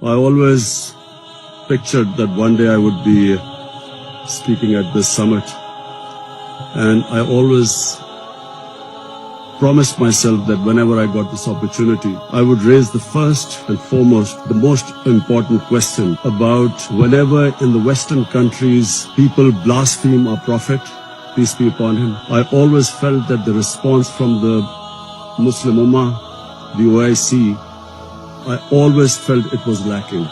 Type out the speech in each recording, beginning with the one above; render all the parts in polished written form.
I always pictured that one day I would be speaking at this summit, and I always promised myself that whenever I got this opportunity, I would raise the first and foremost, the most important question about whenever in the Western countries people blaspheme our Prophet, peace be upon him. I always felt that the response from the Muslim Ummah, the OIC, I always felt it was lacking.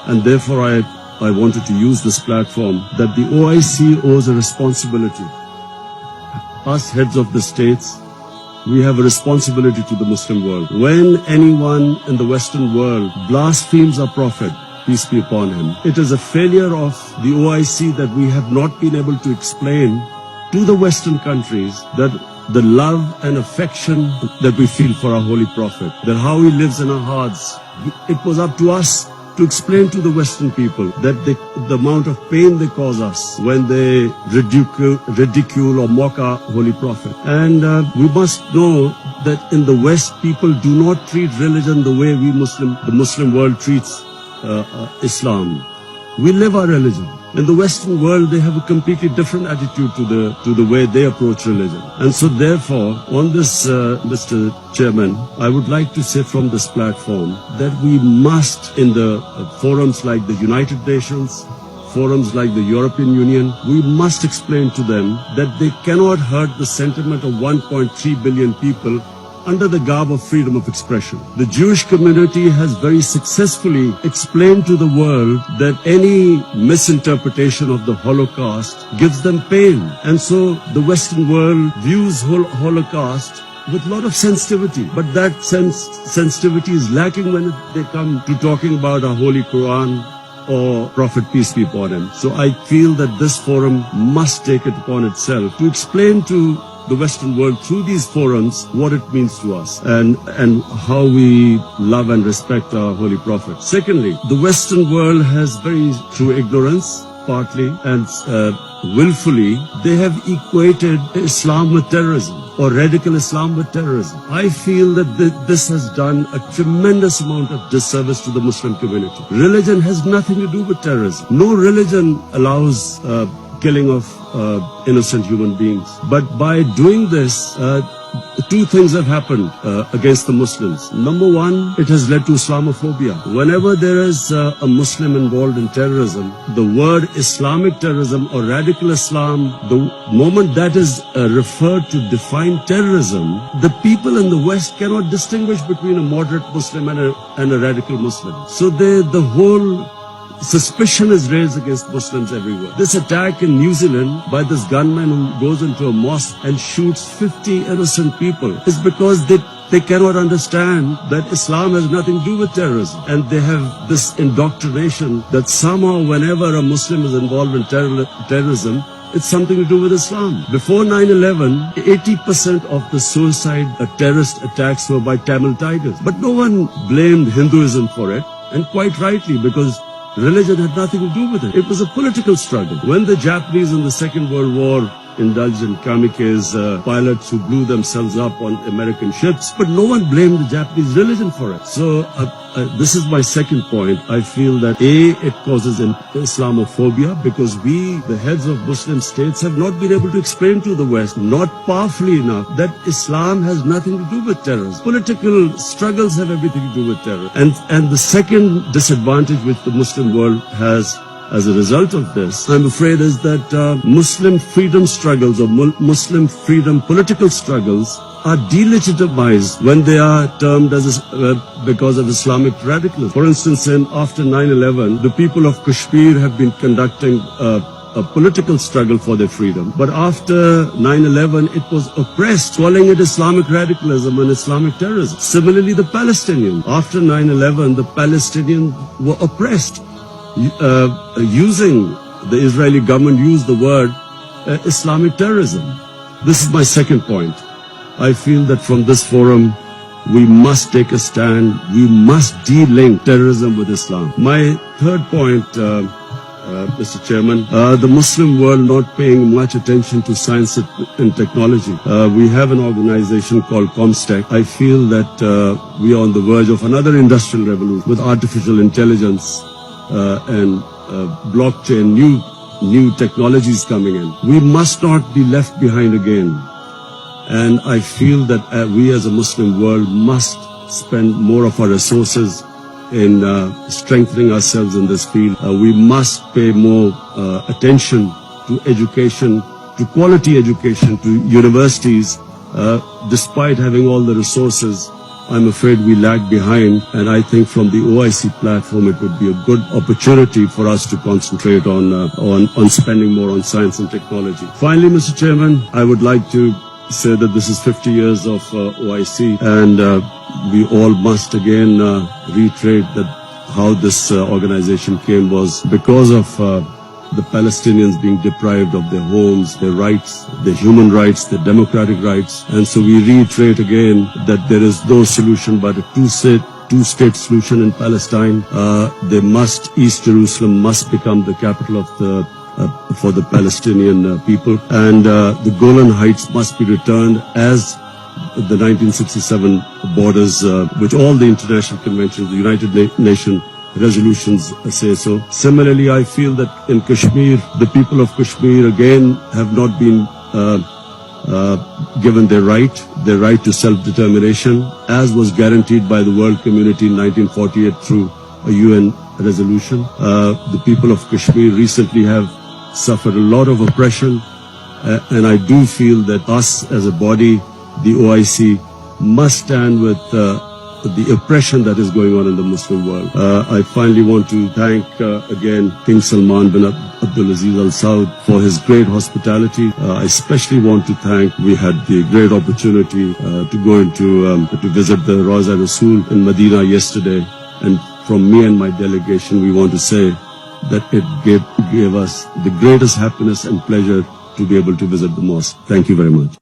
And therefore I wanted to use this platform that the OIC owes a responsibility. Us heads of the states, we have a responsibility to the Muslim world. When anyone in the Western world blasphemes our Prophet, peace be upon him, it is a failure of the OIC that we have not been able to explain to the Western countries that the love and affection that we feel for our Holy Prophet, that how he lives in our hearts, it was up to us to explain to the Western people that the amount of pain they cause us when they ridicule or mock our Holy Prophet. And we must know that in the West, people do not treat religion the way the Muslim world treats Islam. We live our religion. In the Western world, they have a completely different attitude to the way they approach religion. And so therefore, on this, Mr. Chairman, I would like to say from this platform that we must, in the forums like the United Nations, forums like the European Union, we must explain to them that they cannot hurt the sentiment of 1.3 billion people under the garb of freedom of expression. The Jewish community has very successfully explained to the world that any misinterpretation of the Holocaust gives them pain. And so the Western world views Holocaust with a lot of sensitivity. But that sensitivity is lacking when they come to talking about our Holy Quran or Prophet, peace be upon him. So I feel that this forum must take it upon itself to explain to the Western world through these forums what it means to us and how we love and respect our Holy Prophet. Secondly, the Western world has through ignorance, partly, and willfully, they have equated Islam with terrorism or radical Islam with terrorism. I feel that this has done a tremendous amount of disservice to the Muslim community. Religion has nothing to do with terrorism. No religion allows killing of innocent human beings. But by doing this, two things have happened against the Muslims. Number one, it has led to Islamophobia. Whenever there is a Muslim involved in terrorism, the word Islamic terrorism or radical Islam, the moment that is referred to define terrorism, the people in the West cannot distinguish between a moderate Muslim and a radical Muslim. So the whole suspicion is raised against Muslims everywhere. This attack in New Zealand by this gunman who goes into a mosque and shoots 50 innocent people is because they cannot understand that Islam has nothing to do with terrorism. And they have this indoctrination that somehow whenever a Muslim is involved in terrorism, it's something to do with Islam. Before 9/11, 80% of the suicide terrorist attacks were by Tamil Tigers. But no one blamed Hinduism for it, and quite rightly, because religion had nothing to do with it. It was a political struggle. When the Japanese in the Second World War indulged in kamikaze pilots who blew themselves up on American ships, but no one blamed the Japanese religion for it. So this is my second point. I feel that it causes Islamophobia because we, the heads of Muslim states, have not been able to explain to the West, not powerfully enough, that Islam has nothing to do with terrorism. Political struggles have everything to do with terror. And the second disadvantage which the Muslim world has as a result of this, I'm afraid, is that Muslim freedom struggles or Muslim freedom political struggles are delegitimized when they are termed as because of Islamic radicalism. For instance, after 9/11, the people of Kashmir have been conducting a political struggle for their freedom. But after 9/11, it was oppressed, calling it Islamic radicalism and Islamic terrorism. Similarly, the Palestinians. After 9/11, the Palestinians were oppressed. The Israeli government used the word Islamic terrorism. This is my second point. I feel that from this forum, we must take a stand. We must de-link terrorism with Islam. My third point Mr. Chairman. The Muslim world not paying much attention to science and technology. We have an organization called Comstack. I feel that we are on the verge of another industrial revolution with artificial intelligence and blockchain, new technologies coming in. We must not be left behind again. And I feel that we as a Muslim world must spend more of our resources in strengthening ourselves in this field. We must pay more attention to education, to quality education, to universities. Despite having all the resources, I'm afraid we lag behind, and I think from the OIC platform it would be a good opportunity for us to concentrate on spending more on science and technology. Finally, Mr. Chairman, I would like to say that this is 50 years of OIC, and we all must again reiterate that how this organization came was because of the Palestinians being deprived of their homes, their rights, their human rights, their democratic rights. And so we reiterate again that there is no solution but a two-state solution in Palestine. East Jerusalem must become the capital of for the Palestinian people, and the Golan Heights must be returned as the 1967 borders, which all the international conventions, the United Nations resolutions say so. Similarly, I feel that in Kashmir, the people of Kashmir again have not been given their right to self-determination, as was guaranteed by the world community in 1948 through a UN resolution. The people of Kashmir recently have suffered a lot of oppression, and I do feel that us as a body, the OIC, must stand with the oppression that is going on in the Muslim world. I finally want to thank again King Salman bin Abdulaziz Al Saud for his great hospitality. I especially want to thank, we had the great opportunity to go to visit the Rawza Rasul in Medina yesterday, and from me and my delegation we want to say that it gave us the greatest happiness and pleasure to be able to visit the mosque. Thank you very much.